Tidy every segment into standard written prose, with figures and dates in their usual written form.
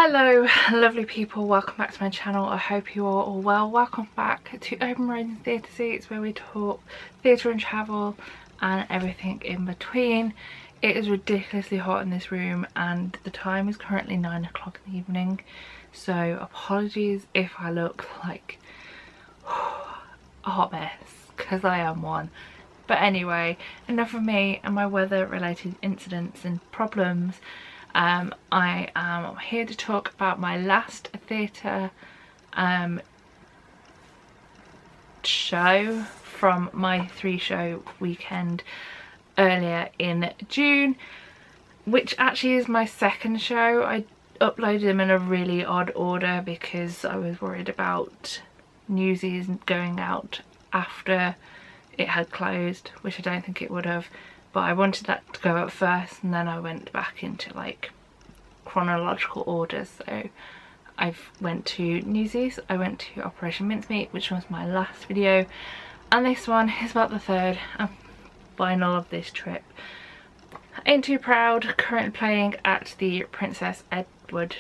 Hello lovely people, welcome back to my channel. I hope you are all well. Welcome back to Open Road Theatre Seats, where we talk theatre and travel and everything in between. It is ridiculously hot in this room and the time is currently 9 o'clock in the evening, so apologies if I look like a hot mess, because I am one. But anyway, enough of me and my weather related incidents and problems. I am here to talk about my last theatre show from my 3-show weekend earlier in June, which actually is my second show. I uploaded them in a really odd order because I was worried about Newsies going out after it had closed, which I don't think it would have. But I wanted that to go up first, and then I went back into like chronological order. So I went to Newsies, I went to Operation Mincemeat, which was my last video, and this one is about the third and final of this trip. Ain't Too Proud, currently playing at the Prince Edward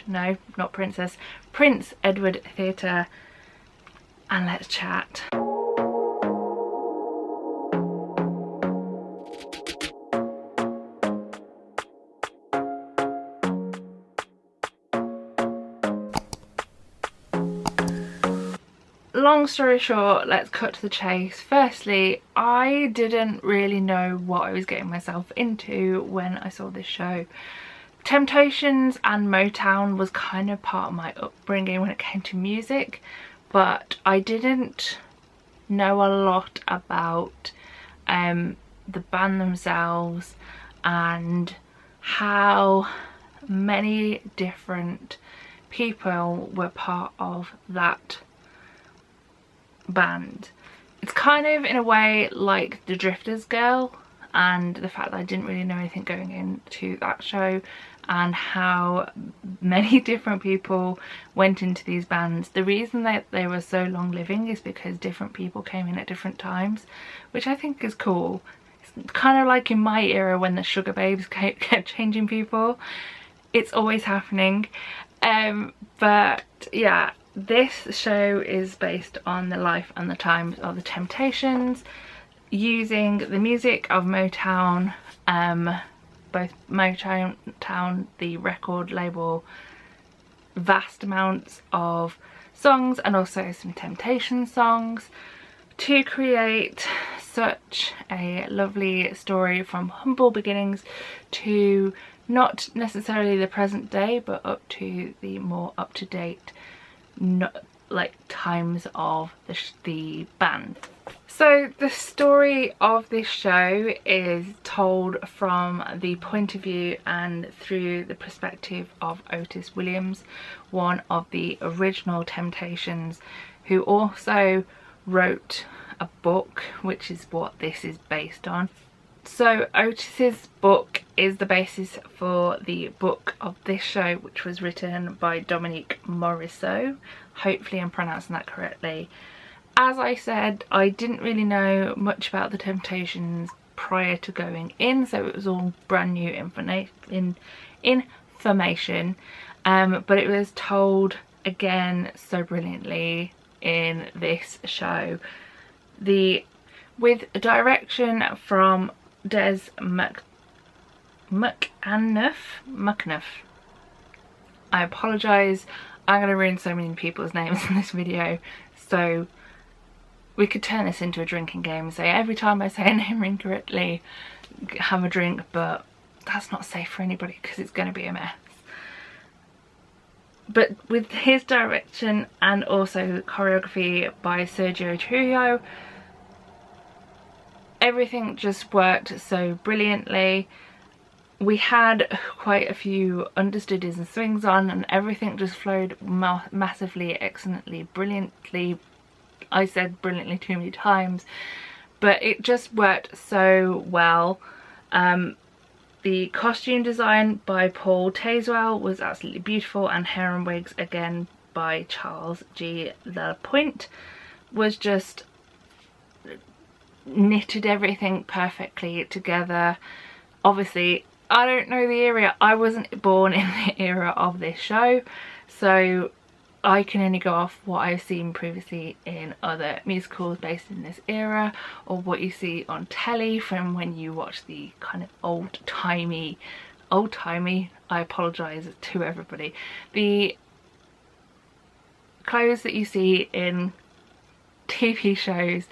Theatre, and let's chat. Long story short, let's cut to the chase. Firstly, I didn't really know what I was getting myself into when I saw this show. Temptations and Motown was kind of part of my upbringing when it came to music, but I didn't know a lot about the band themselves and how many different people were part of that band. It's kind of in a way like the Drifters girl, and the fact that I didn't really know anything going into that show and how many different people went into these bands. The reason that they were so long living is because different people came in at different times, which I think is cool. It's kind of like in my era when the Sugar Babes kept changing people. It's always happening. But yeah, this show is based on the life and the times of the Temptations, using the music of Motown, both Motown, the record label, vast amounts of songs and also some Temptation songs, to create such a lovely story from humble beginnings to not necessarily the present day, but up to the more up-to-date times of the band. So the story of this show is told from the point of view and through the perspective of Otis Williams, one of the original Temptations, who also wrote a book, which is what this is based on. So Otis's book is the basis for the book of this show, which was written by Dominique Morisseau. Hopefully I'm pronouncing that correctly. As I said, I didn't really know much about the Temptations prior to going in, so it was all brand new information, but it was told again so brilliantly in this show. With direction from Des McAnuff. I apologise, I'm going to ruin so many people's names in this video, so we could turn this into a drinking game and say every time I say a name incorrectly, have a drink, but that's not safe for anybody because it's going to be a mess. But with his direction and also choreography by Sergio Trujillo, everything just worked so brilliantly. We had quite a few understudies and swings on, and everything just flowed massively, excellently, brilliantly. I said brilliantly too many times, but it just worked so well. The costume design by Paul Tazewell was absolutely beautiful, and hair and wigs again by Charles G. Lapointe was just knitted everything perfectly together. Obviously I don't know the era. I wasn't born in the era of this show, so I can only go off what I've seen previously in other musicals based in this era, or what you see on telly from when you watch the kind of old-timey, I apologise to everybody, the clothes that you see in TV shows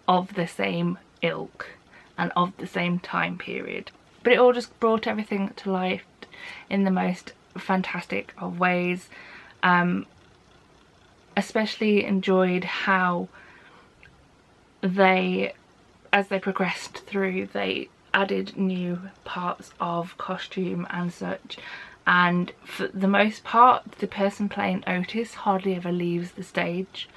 of the same ilk and of the same time period. But it all just brought everything to life in the most fantastic of ways. Especially enjoyed how they, as they progressed through, they added new parts of costume and such, and for the most part the person playing Otis hardly ever leaves the stage,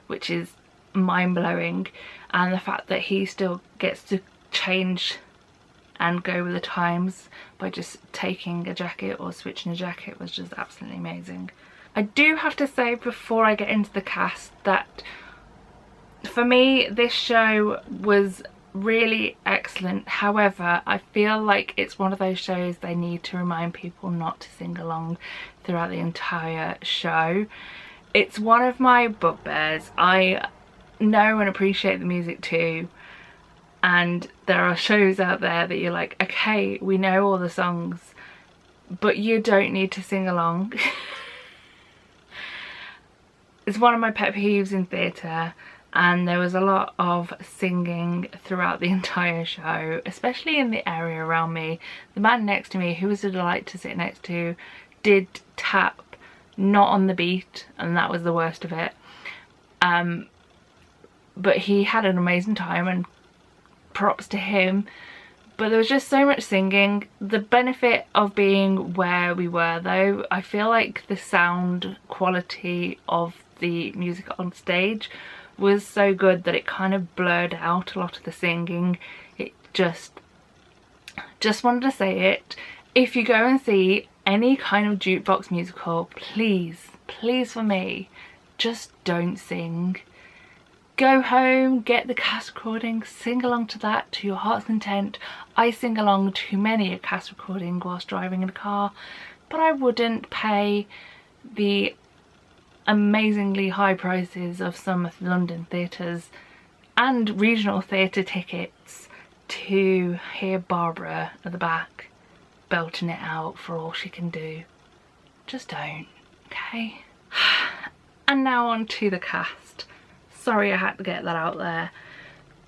which is mind-blowing, and the fact that he still gets to change and go with the times by just taking a jacket or switching a jacket was just absolutely amazing. I do have to say before I get into the cast that for me this show was really excellent. However, I feel like it's one of those shows they need to remind people not to sing along throughout the entire show. It's one of my bugbears. I know and appreciate the music too, and there are shows out there that you're like, okay, we know all the songs, but you don't need to sing along. It's one of my pet peeves in theatre, and there was a lot of singing throughout the entire show, especially in the area around me. The man next to me, who was a delight to sit next to, did tap not on the beat, and that was the worst of it. But he had an amazing time, and props to him. But there was just so much singing. The benefit of being where we were though, I feel like the sound quality of the music on stage was so good that it kind of blurred out a lot of the singing. It just wanted to say it. If you go and see any kind of jukebox musical, please for me, just don't sing. Go home, get the cast recording, sing along to that to your heart's content. I sing along to many a cast recording whilst driving in a car, but I wouldn't pay the amazingly high prices of some of the London theatres and regional theatre tickets to hear Barbara at the back belting it out for all she can do. Just don't, okay? And now on to the cast. Sorry I had to get that out there.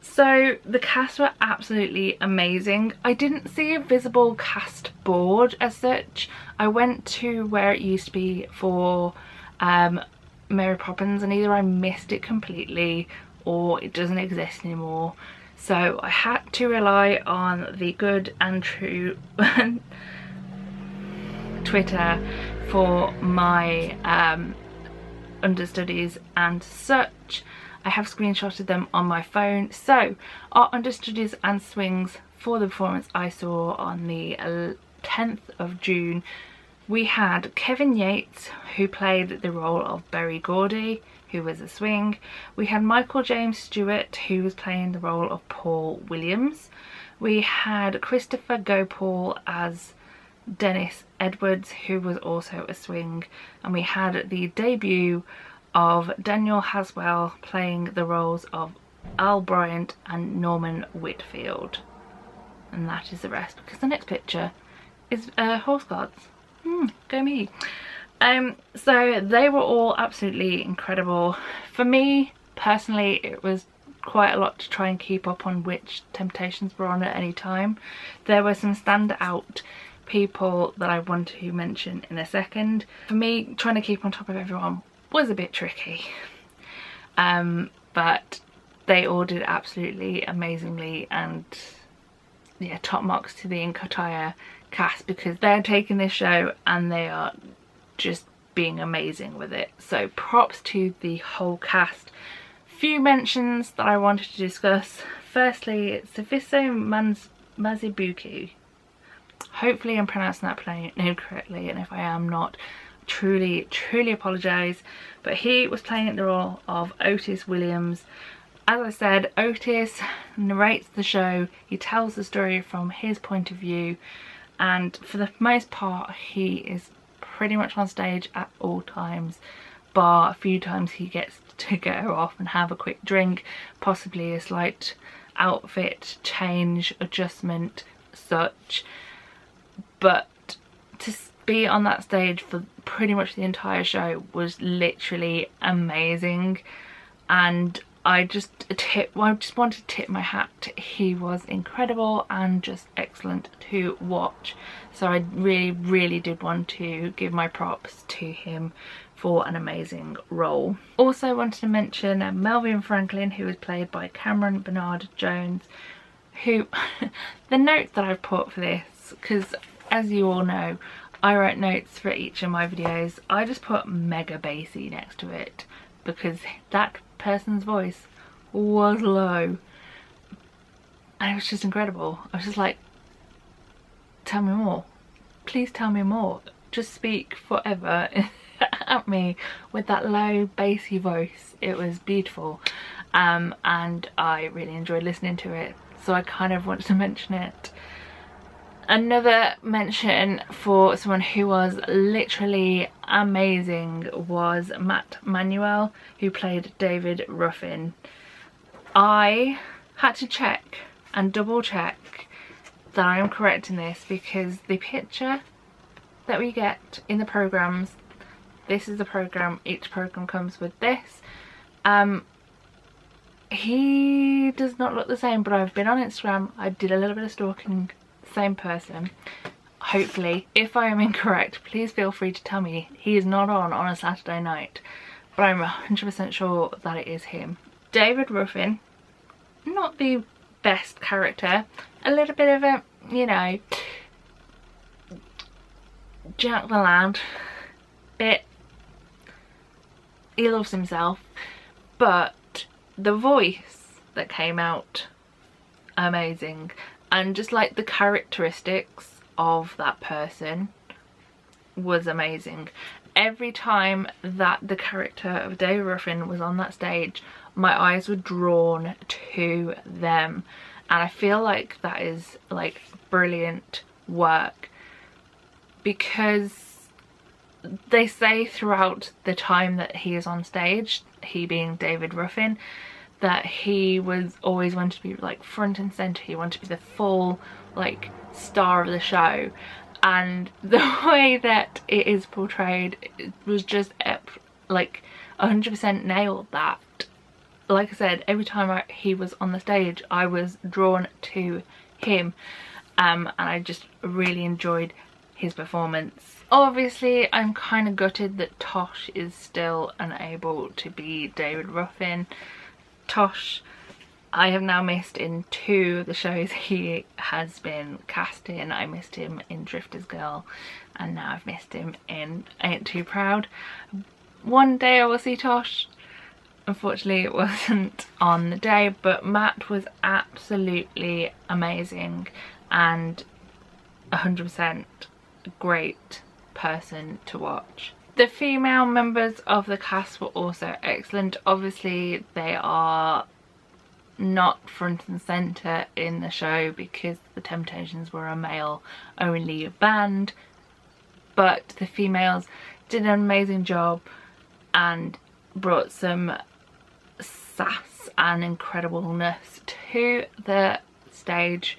So the cast were absolutely amazing. I didn't see a visible cast board as such. I went to where it used to be for Mary Poppins, and either I missed it completely or it doesn't exist anymore. So I had to rely on the good and true Twitter for my understudies and such. I have screenshotted them on my phone. So our understudies and swings for the performance I saw on the 10th of June, we had Kevin Yates, who played the role of Berry Gordy, who was a swing. We had Michael James Stewart, who was playing the role of Paul Williams. We had Christopher Gopal as Dennis Edwards, who was also a swing. And we had the debut of Daniel Haswell playing the roles of Al Bryant and Norman Whitfield. And that is the rest, because the next picture is Horse Guards. Go me. So they were all absolutely incredible. For me personally, it was quite a lot to try and keep up on which Temptations were on at any time. There were some standout people that I want to mention in a second. For me, trying to keep on top of everyone was a bit tricky, but they all did absolutely amazingly, and yeah, top marks to the entire cast, because they're taking this show and they are just being amazing with it. So props to the whole cast. Few mentions that I wanted to discuss. Firstly, Sifiso Mazibuki. Hopefully I'm pronouncing that name correctly, and if I am not, truly apologise. But he was playing the role of Otis Williams. As I said, Otis narrates the show, he tells the story from his point of view, and for the most part he is pretty much on stage at all times, bar a few times he gets to go off and have a quick drink, possibly a slight outfit change, adjustment, such. But to be on that stage for pretty much the entire show was literally amazing, and I just want to tip my hat. He was incredible and just excellent to watch, so I really did want to give my props to him for an amazing role. Also wanted to mention Melvin Franklin, who was played by Cameron Bernard Jones, who the notes that I've put for this, because as you all know I write notes for each of my videos, I just put mega bassy next to it because that person's voice was low and it was just incredible. I was just like, tell me more, please tell me more, just speak forever at me with that low bassy voice. It was beautiful, and I really enjoyed listening to it, so I kind of wanted to mention it. Another mention for someone who was literally amazing was Matt Manuel, who played David Ruffin. I had to check and double check that I am correct in this, because the picture that we get in the programs, this is the program, each program comes with this. He does not look the same, but I've been on Instagram, I did a little bit of stalking, same person. Hopefully, if I am incorrect, please feel free to tell me. He is not on a Saturday night, but I'm 100% sure that it is him. David Ruffin, not the best character, a little bit of a, you know, Jack the Lad bit. He loves himself, but the voice that came out, amazing. And just like the characteristics of that person was amazing. Every time that the character of David Ruffin was on that stage, my eyes were drawn to them, and I feel like that is like brilliant work, because they say throughout the time that he is on stage, he being David Ruffin, that he was always wanted to be like front and center. He wanted to be the full like star of the show, and the way that it is portrayed, it was just like 100% nailed that. Like I said, every time he was on the stage I was drawn to him, and I just really enjoyed his performance. Obviously I'm kind of gutted that Tosh is still unable to be David Ruffin. Tosh, I have now missed in 2 of the shows he has been cast in. I missed him in Drifter's Girl, and now I've missed him in Ain't Too Proud. One day I will see Tosh. Unfortunately it wasn't on the day, but Matt was absolutely amazing and 100% great person to watch. The female members of the cast were also excellent. Obviously they are not front and centre in the show because the Temptations were a male only band, but the females did an amazing job and brought some sass and incredibleness to the stage,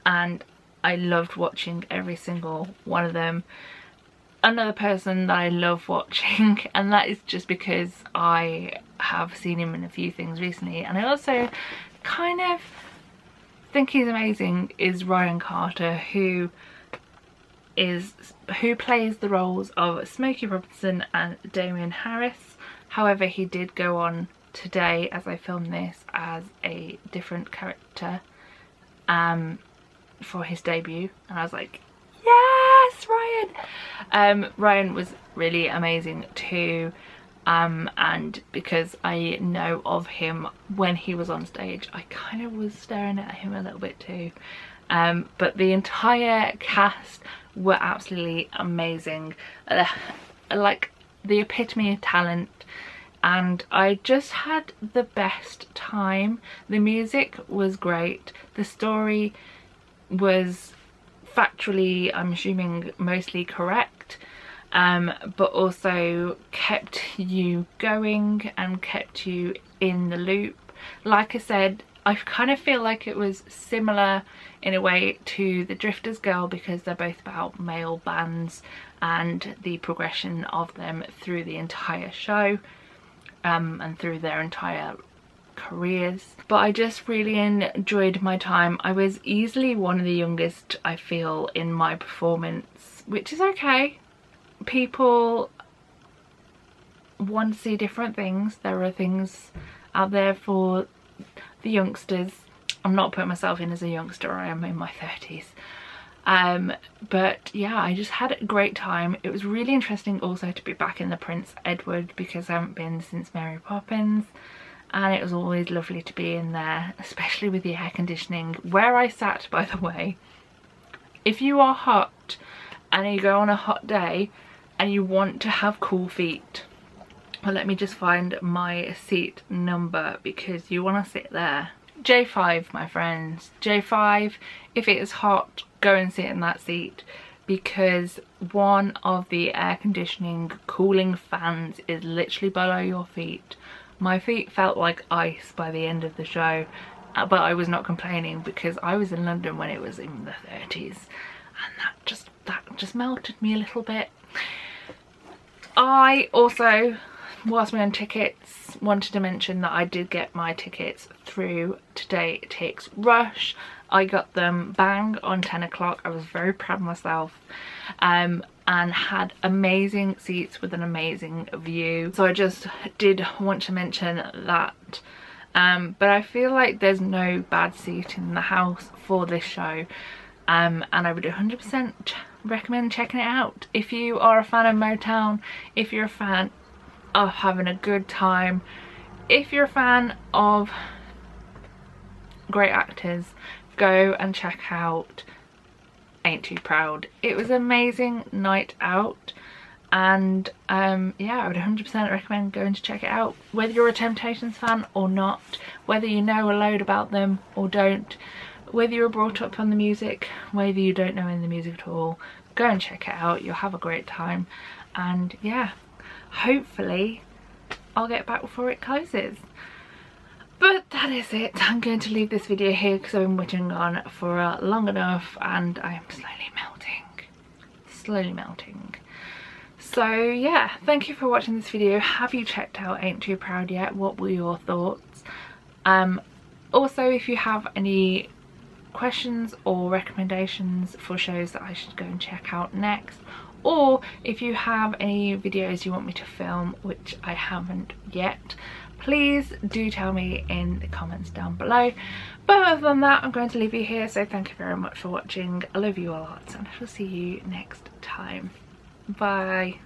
and I loved watching every single one of them. Another person that I love watching, and that is just because I have seen him in a few things recently, and I also kind of think he's amazing, is Ryan Carter, who plays the roles of Smokey Robinson and Damien Harris. However, he did go on today as I filmed this as a different character for his debut, and I was like, yes, Ryan! Ryan was really amazing too, and because I know of him when he was on stage, I kind of was staring at him a little bit too. But the entire cast were absolutely amazing, like the epitome of talent. and I just had the best time. The music was great, the story was factually, I'm assuming, mostly correct, but also kept you going and kept you in the loop. Like I said, I kind of feel like it was similar in a way to The Drifter's Girl, because they're both about male bands and the progression of them through the entire show, and through their entire careers. But I just really enjoyed my time. I was easily one of the youngest, I feel, in my performance, which is okay. People want to see different things. There are things out there for the youngsters. I'm not putting myself in as a youngster, I am in my 30s. But yeah, I just had a great time. It was really interesting also to be back in the Prince Edward, because I haven't been since Mary Poppins, and it was always lovely to be in there, especially with the air conditioning. Where I sat, by the way, if you are hot and you go on a hot day and you want to have cool feet, well, let me just find my seat number, because you want to sit there. J5, my friends, J5. If it is hot, go and sit in that seat, because one of the air conditioning cooling fans is literally below your feet. My feet felt like ice by the end of the show, but I was not complaining, because I was in London when it was in the 30s, and that just melted me a little bit. I also, whilst we're on tickets, wanted to mention that I did get my tickets through Today Takes Rush. I got them bang on 10 o'clock. I was very proud of myself, and had amazing seats with an amazing view. So I just did want to mention that. But I feel like there's no bad seat in the house for this show, and I would 100% recommend checking it out. If you are a fan of Motown, if you're a fan of having a good time, if you're a fan of great actors, go and check out Ain't Too Proud. It was an amazing night out, and yeah, I would 100% recommend going to check it out, whether you're a Temptations fan or not, whether you know a load about them or don't, whether you were brought up on the music, whether you don't know any of the music at all. Go and check it out, you'll have a great time, and yeah, hopefully I'll get back before it closes. But that is it. I'm going to leave this video here because I've been waiting on for long enough, and I am slowly melting. So yeah, thank you for watching this video. Have you checked out Ain't Too Proud yet? What were your thoughts? Also, if you have any questions or recommendations for shows that I should go and check out next, or if you have any videos you want me to film which I haven't yet, please do tell me in the comments down below. But other than that, I'm going to leave you here, so thank you very much for watching. I love you a lot, and I shall see you next time. Bye.